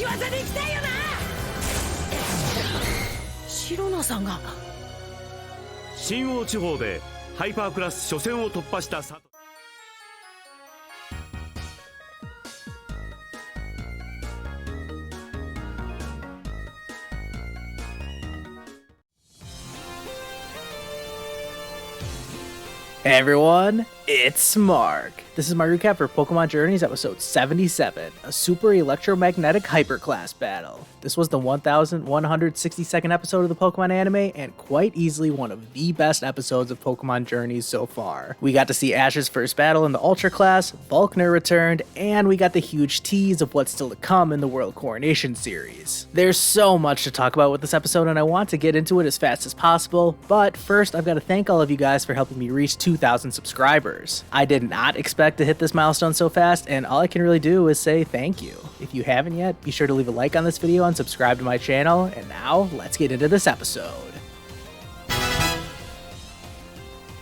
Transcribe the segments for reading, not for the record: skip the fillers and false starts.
技で行きたいよな。シロナさんが新王地方でハイパークラス初戦を突破した佐藤。Hey everyone, it's Mark. This is my recap for Pokémon Journeys episode 77, a super electromagnetic hyperclass battle. This was the 1162nd episode of the Pokemon anime, and quite easily one of the best episodes of Pokemon Journeys so far. We got to see Ash's first battle in the Ultra class, Volkner returned, and we got the huge tease of what's still to come in the World Coronation series. There's so much to talk about with this episode, and I want to get into it as fast as possible, but first I've got to thank all of you guys for helping me reach 2,000 subscribers. I did not expect to hit this milestone so fast, and all I can really do is say thank you. If you haven't yet, be sure to leave a like on this video and subscribe to my channel, and now let's get into this episode.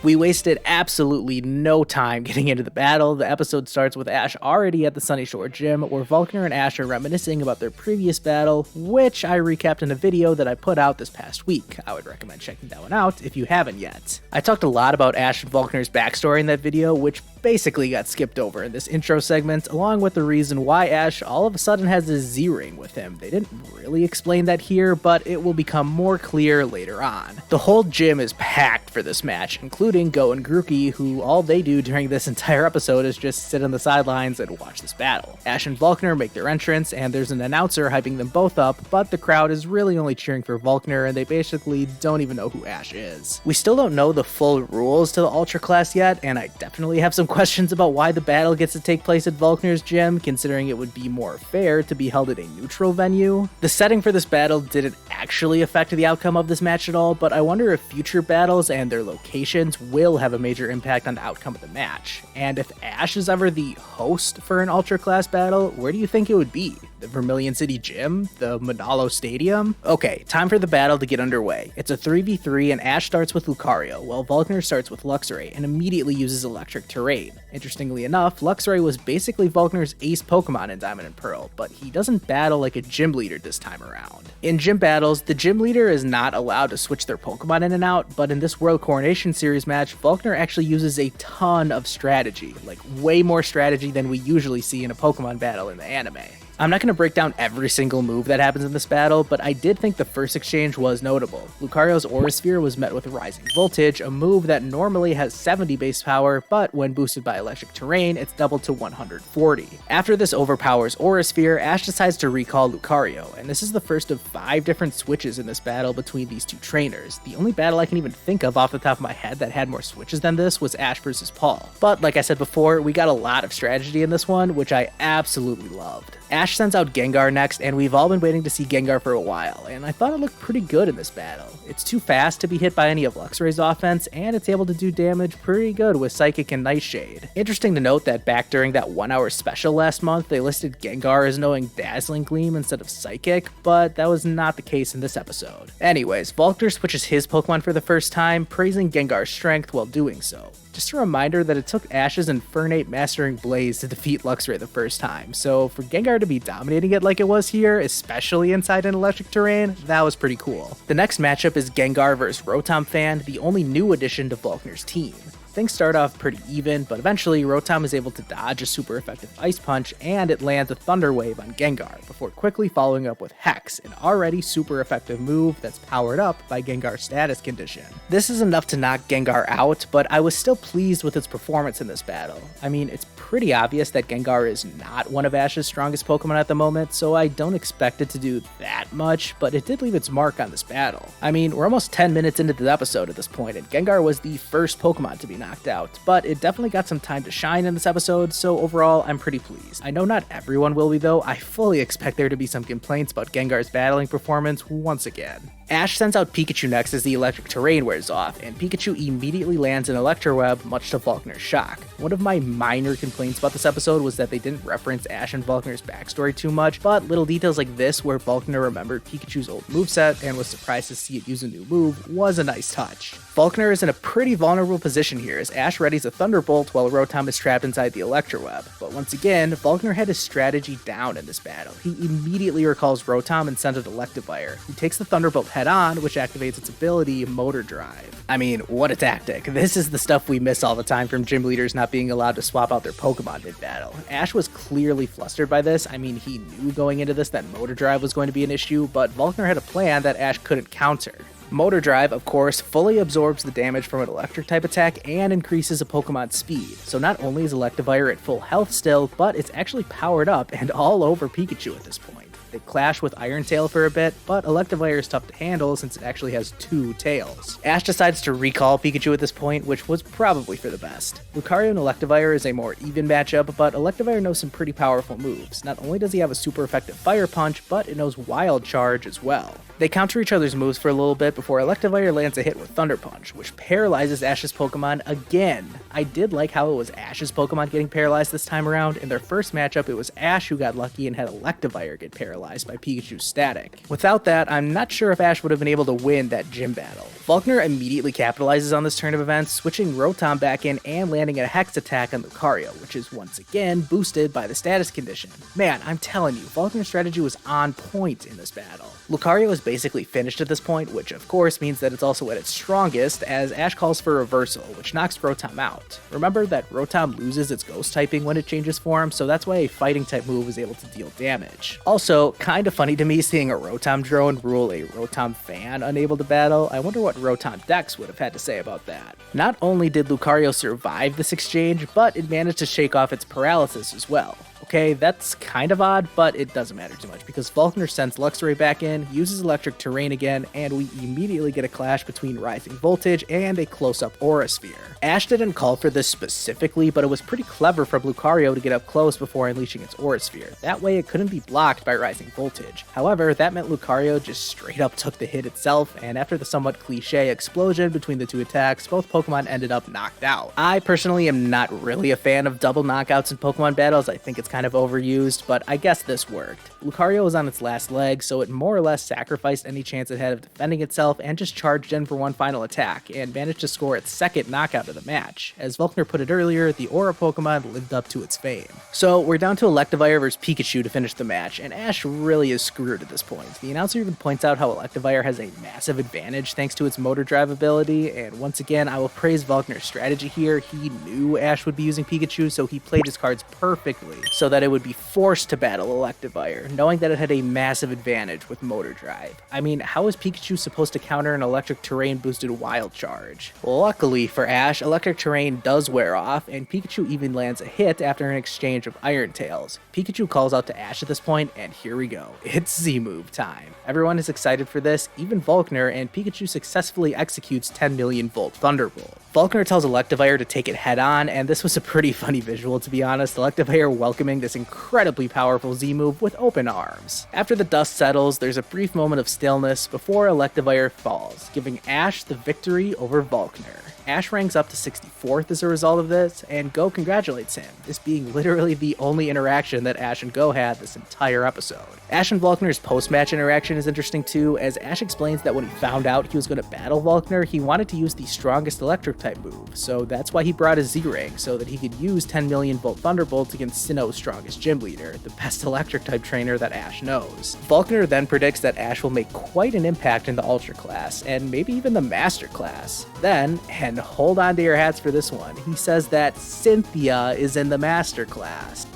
We wasted absolutely no time getting into the battle. The episode starts with Ash already at the Sunny Shore Gym, where Volkner and Ash are reminiscing about their previous battle, which I recapped in a video that I put out this past week. I would recommend checking that one out if you haven't yet. I talked a lot about Ash and Volkner's backstory in that video, which basically got skipped over in this intro segment, along with the reason why Ash all of a sudden has a Z-Ring with him. They didn't really explain that here, but it will become more clear later on. The whole gym is packed for this match, including Go and Grookey, who all they do during this entire episode is just sit on the sidelines and watch this battle. Ash and Volkner make their entrance, and there's an announcer hyping them both up, but the crowd is really only cheering for Volkner, and they basically don't even know who Ash is. We still don't know the full rules to the Ultra class yet, and I definitely have some questions about why the battle gets to take place at Volkner's gym, considering it would be more fair to be held at a neutral venue. The setting for this battle didn't actually affect the outcome of this match at all, but I wonder if future battles and their locations will have a major impact on the outcome of the match. And if Ash is ever the host for an Ultra class battle, where do you think it would be? The Vermilion City Gym? The Manalo Stadium? Okay, time for the battle to get underway. It's a 3v3 and Ash starts with Lucario, while Volkner starts with Luxray and immediately uses Electric Terrain. Interestingly enough, Luxray was basically Volkner's ace Pokemon in Diamond and Pearl, but he doesn't battle like a gym leader this time around. In gym battles, the gym leader is not allowed to switch their Pokemon in and out, but in this World Coronation Series match, Volkner actually uses a ton of strategy, like way more strategy than we usually see in a Pokemon battle in the anime. I'm not going to break down every single move that happens in this battle, but I did think the first exchange was notable. Lucario's Aura Sphere was met with Rising Voltage, a move that normally has 70 base power, but when boosted by Electric Terrain, it's doubled to 140. After this overpowers Aura Sphere, Ash decides to recall Lucario, and this is the first of 5 different switches in this battle between these two trainers. The only battle I can even think of off the top of my head that had more switches than this was Ash vs. Paul. But like I said before, we got a lot of strategy in this one, which I absolutely loved. Ash sends out Gengar next, and we've all been waiting to see Gengar for a while, and I thought it looked pretty good in this battle. It's too fast to be hit by any of Luxray's offense, and it's able to do damage pretty good with Psychic and Nightshade. Interesting to note that back during that 1 hour special last month, they listed Gengar as knowing Dazzling Gleam instead of Psychic, but that was not the case in this episode. Anyways, Volkner switches his Pokemon for the first time, praising Gengar's strength while doing so. Just a reminder that it took Ash's Infernape Mastering Blaze to defeat Luxray the first time, so for Gengar to be dominating it like it was here, especially inside an Electric Terrain, that was pretty cool. The next matchup is Gengar vs. Rotom Fan, the only new addition to Volkner's team. Things start off pretty even, but eventually Rotom is able to dodge a super effective Ice Punch, and it lands a Thunder Wave on Gengar, before quickly following up with Hex, an already super effective move that's powered up by Gengar's status condition. This is enough to knock Gengar out, but I was still pleased with its performance in this battle. I mean, it's pretty obvious that Gengar is not one of Ash's strongest Pokemon at the moment, so I don't expect it to do that much, but it did leave its mark on this battle. I mean, we're almost 10 minutes into the episode at this point, and Gengar was the first Pokemon to be knocked out, but it definitely got some time to shine in this episode, so overall, I'm pretty pleased. I know not everyone will be though. I fully expect there to be some complaints about Gengar's battling performance once again. Ash sends out Pikachu next as the electric terrain wears off, and Pikachu immediately lands an Electroweb, much to Volkner's shock. One of my minor complaints about this episode was that they didn't reference Ash and Volkner's backstory too much, but little details like this where Volkner remembered Pikachu's old moveset and was surprised to see it use a new move was a nice touch. Volkner is in a pretty vulnerable position here as Ash readies a Thunderbolt while Rotom is trapped inside the Electroweb, but once again, Volkner had his strategy down in this battle. He immediately recalls Rotom and sends an Electivire, who takes the Thunderbolt head-on, which activates its ability, Motor Drive. I mean, what a tactic. This is the stuff we miss all the time from gym leaders not being allowed to swap out their Pokemon mid-battle. Ash was clearly flustered by this. I mean, he knew going into this that Motor Drive was going to be an issue, but Volkner had a plan that Ash couldn't counter. Motor Drive, of course, fully absorbs the damage from an electric-type attack and increases a Pokemon's speed, so not only is Electivire at full health still, but it's actually powered up and all over Pikachu at this point. They clash with Iron Tail for a bit, but Electivire is tough to handle since it actually has 2 tails. Ash decides to recall Pikachu at this point, which was probably for the best. Lucario and Electivire is a more even matchup, but Electivire knows some pretty powerful moves. Not only does he have a super effective Fire Punch, but it knows Wild Charge as well. They counter each other's moves for a little bit before Electivire lands a hit with Thunder Punch, which paralyzes Ash's Pokemon again. I did like how it was Ash's Pokemon getting paralyzed this time around. In their first matchup, it was Ash who got lucky and had Electivire get paralyzed by Pikachu's static. Without that, I'm not sure if Ash would have been able to win that gym battle. Volkner immediately capitalizes on this turn of events, switching Rotom back in and landing a Hex attack on Lucario, which is once again boosted by the status condition. Man, I'm telling you, Volkner's strategy was on point in this battle. Lucario is basically finished at this point, which of course means that it's also at its strongest, as Ash calls for reversal, which knocks Rotom out. Remember that Rotom loses its ghost typing when it changes form, so that's why a fighting type move is able to deal damage. Also, kinda funny to me seeing a Rotom drone rule a Rotom fan unable to battle. I wonder what Rotom Dex would have had to say about that. Not only did Lucario survive this exchange, but it managed to shake off its paralysis as well. Okay, that's kind of odd, but it doesn't matter too much because Volkner sends Luxray back in, uses electric terrain again, and we immediately get a clash between Rising Voltage and a close-up Aura Sphere. Ash didn't call for this specifically, but it was pretty clever from Lucario to get up close before unleashing its Aura Sphere. That way it couldn't be blocked by Rising Voltage. However, that meant Lucario just straight up took the hit itself, and after the somewhat cliche explosion between the two attacks, both Pokemon ended up knocked out. I personally am not really a fan of double knockouts in Pokemon battles. I think it's kind of overused, but I guess this worked. Lucario was on its last leg, so it more or less sacrificed any chance it had of defending itself and just charged in for one final attack, and managed to score its second knockout of the match. As Volkner put it earlier, the Aura Pokemon lived up to its fame. So we're down to Electivire versus Pikachu to finish the match, and Ash really is screwed at this point. The announcer even points out how Electivire has a massive advantage thanks to its Motor Drive ability, and once again, I will praise Volkner's strategy here. He knew Ash would be using Pikachu, so he played his cards perfectly, so that it would be forced to battle Electivire, knowing that it had a massive advantage with Motor Drive. I mean, how is Pikachu supposed to counter an electric terrain boosted Wild Charge? Luckily for Ash, electric terrain does wear off, and Pikachu even lands a hit after an exchange of Iron Tails. Pikachu calls out to Ash at this point, and here we go. It's Z-move time. Everyone is excited for this, even Volkner, and Pikachu successfully executes 10 million volt Thunderbolt. Volkner tells Electivire to take it head on, and this was a pretty funny visual to be honest, Electivire welcoming this incredibly powerful Z-move with open arms. After the dust settles, there's a brief moment of stillness before Electivire falls, giving Ash the victory over Volkner. Ash ranks up to 64th as a result of this, and Go congratulates him, this being literally the only interaction that Ash and Go had this entire episode. Ash and Volkner's post-match interaction is interesting too, as Ash explains that when he found out he was going to battle Volkner, he wanted to use the strongest electric-type move, so that's why he brought his Z-Ring, so that he could use 10 million volt Thunderbolt against Sinnoh's strongest gym leader, the best electric-type trainer that Ash knows. Volkner then predicts that Ash will make quite an impact in the Ultra class, and maybe even the Master class. Then, and hold on to your hats for this one, he says that Cynthia is in the Master class.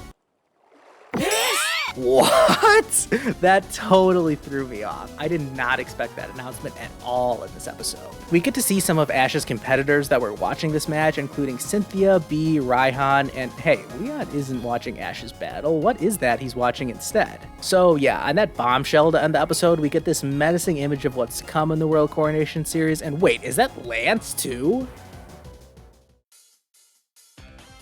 What? That totally threw me off. I did not expect that announcement at all in this episode. We get to see some of Ash's competitors that were watching this match, including Cynthia, Bee, Raihan, and hey, Leon isn't watching Ash's battle. What is that he's watching instead? So yeah, on that bombshell to end the episode, we get this menacing image of what's to come in the World Coronation series, and wait, is that Lance too?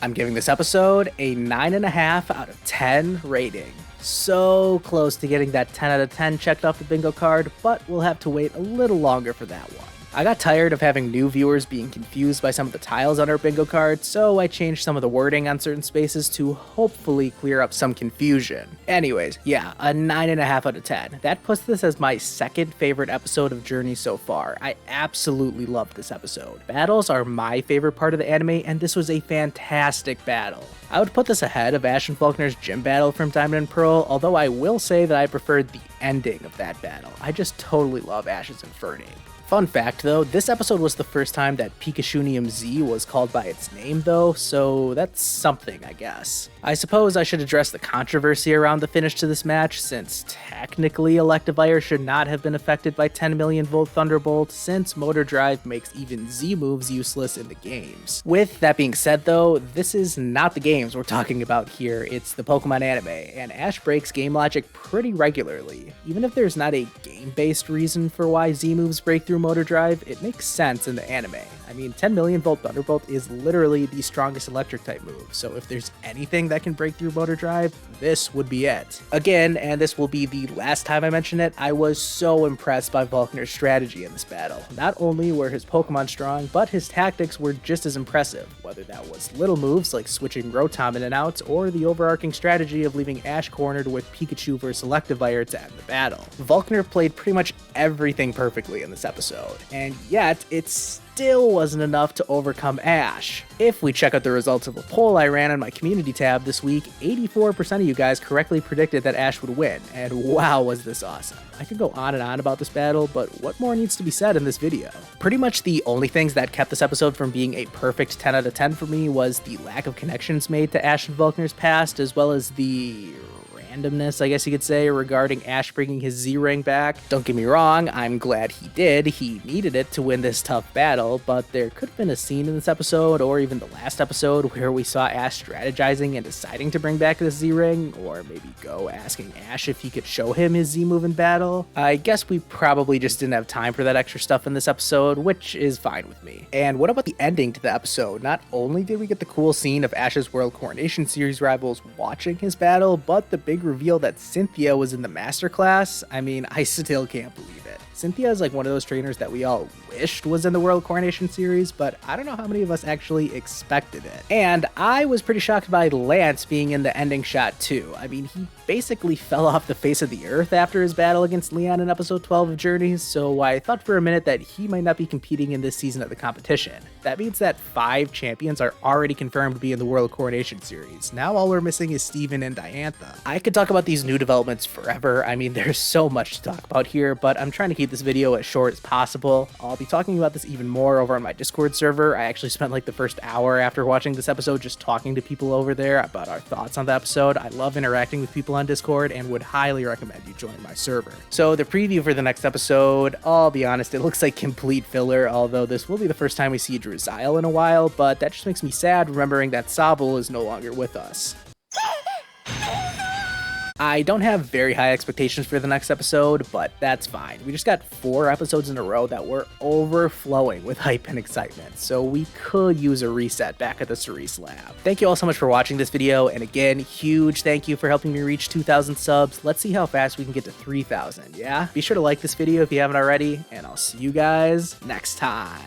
I'm giving this episode a 9.5 out of 10 rating. So close to getting that 10 out of 10 checked off the bingo card, but we'll have to wait a little longer for that one. I got tired of having new viewers being confused by some of the tiles on our bingo card, so I changed some of the wording on certain spaces to hopefully clear up some confusion. Anyways, yeah, a 9.5 out of 10. That puts this as my second favorite episode of Journey so far. I absolutely loved this episode. Battles are my favorite part of the anime, and this was a fantastic battle. I would put this ahead of Ash and Volkner's gym battle from Diamond and Pearl, although I will say that I preferred the ending of that battle. I just totally love Ash's Infernape. Fun fact though, this episode was the first time that Pikachunium Z was called by its name though, so that's something I guess. I suppose I should address the controversy around the finish to this match, since technically Electivire should not have been affected by 10 million volt Thunderbolt, since Motor Drive makes even Z moves useless in the games. With that being said though, this is not the games we're talking about here, it's the Pokemon anime, and Ash breaks game logic pretty regularly. Even if there's not a game-based reason for why Z moves break through Motor Drive, it makes sense in the anime. I mean, 10 million volt Thunderbolt is literally the strongest electric type move, so if there's anything that can break through Motor Drive, this would be it. Again, and this will be the last time I mention it, I was so impressed by Volkner's strategy in this battle. Not only were his Pokemon strong, but his tactics were just as impressive, whether that was little moves like switching Rotom in and out, or the overarching strategy of leaving Ash cornered with Pikachu vs Electivire to end the battle. Volkner played pretty much everything perfectly in this episode, and yet it's still wasn't enough to overcome Ash. If we check out the results of a poll I ran on my community tab this week, 84% of you guys correctly predicted that Ash would win, and wow was this awesome. I could go on and on about this battle, but what more needs to be said in this video? Pretty much the only things that kept this episode from being a perfect 10 out of 10 for me was the lack of connections made to Ash and Volkner's past, as well as the randomness, I guess you could say, regarding Ash bringing his Z-Ring back. Don't get me wrong, I'm glad he did. He needed it to win this tough battle, but there could have been a scene in this episode, or even the last episode, where we saw Ash strategizing and deciding to bring back this Z-Ring, or maybe Go asking Ash if he could show him his Z-move in battle. I guess we probably just didn't have time for that extra stuff in this episode, which is fine with me. And what about the ending to the episode? Not only did we get the cool scene of Ash's World Coronation Series rivals watching his battle, but the big reveal that Cynthia was in the master class. I mean, I still can't believe it. Cynthia is like one of those trainers that we all wished was in the World Coronation Series, but I don't know how many of us actually expected it. And I was pretty shocked by Lance being in the ending shot too. I mean, he basically fell off the face of the earth after his battle against Leon in episode 12 of Journeys, so I thought for a minute that he might not be competing in this season of the competition. That means that 5 champions are already confirmed to be in the World Coronation Series. Now all we're missing is Steven and Diantha. I could talk about these new developments forever. I mean, there's so much to talk about here, but I'm trying to keep this video as short as possible. I'll be talking about this even more over on my Discord server. I actually spent like the first hour after watching this episode just talking to people over there about our thoughts on the episode. I love interacting with people on Discord and would highly recommend you join my server. So the preview for the next episode, I'll be honest, it looks like complete filler, although this will be the first time we see Drizzile in a while, but that just makes me sad remembering that Sobble is no longer with us. I don't have very high expectations for the next episode, but that's fine. We just got 4 episodes in a row that were overflowing with hype and excitement, so we could use a reset back at the Cerise Lab. Thank you all so much for watching this video, and again, huge thank you for helping me reach 2,000 subs. Let's see how fast we can get to 3,000, yeah? Be sure to like this video if you haven't already, and I'll see you guys next time.